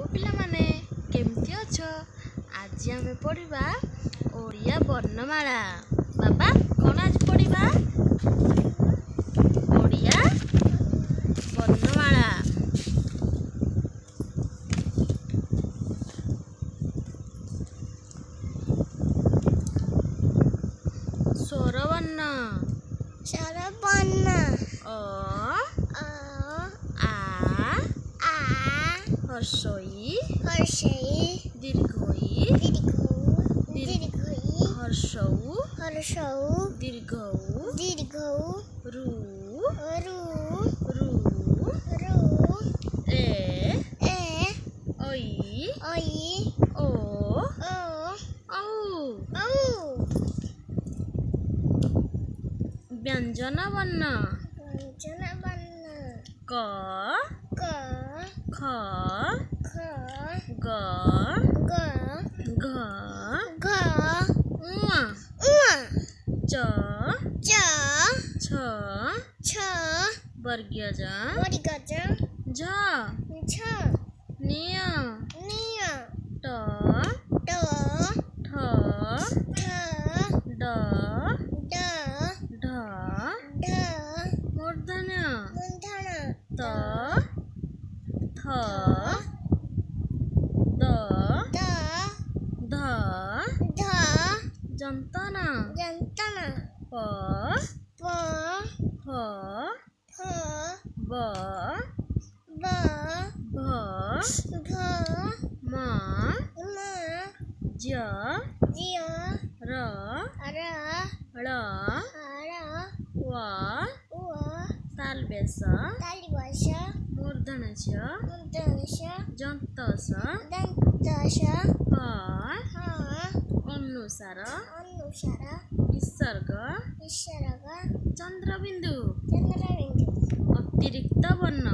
Hello पिलामाने केमती अछ। आज आमे पढ़िबा ओडिया वर्णमाला। बाबा कौन आज पढ़िबा? ओडिया वर्णमाला। स्वरवर्ण अ आ हर्षई दीर्घई हर्षौ दीर्घौ रु ए ऐ ओ औ। व्यंजन वर्ण क ख ग घ ङ च छ वर्गीय झ निय ट ठ ड ढ मूर्धन्य त थ द ध जंतना प फ ब भ म ज र ळ व तालव्य स मूर्धन्य च जंत स ह अनुसार विसर्ग चंद्रबिंदु। अतिरिक्त वर्ण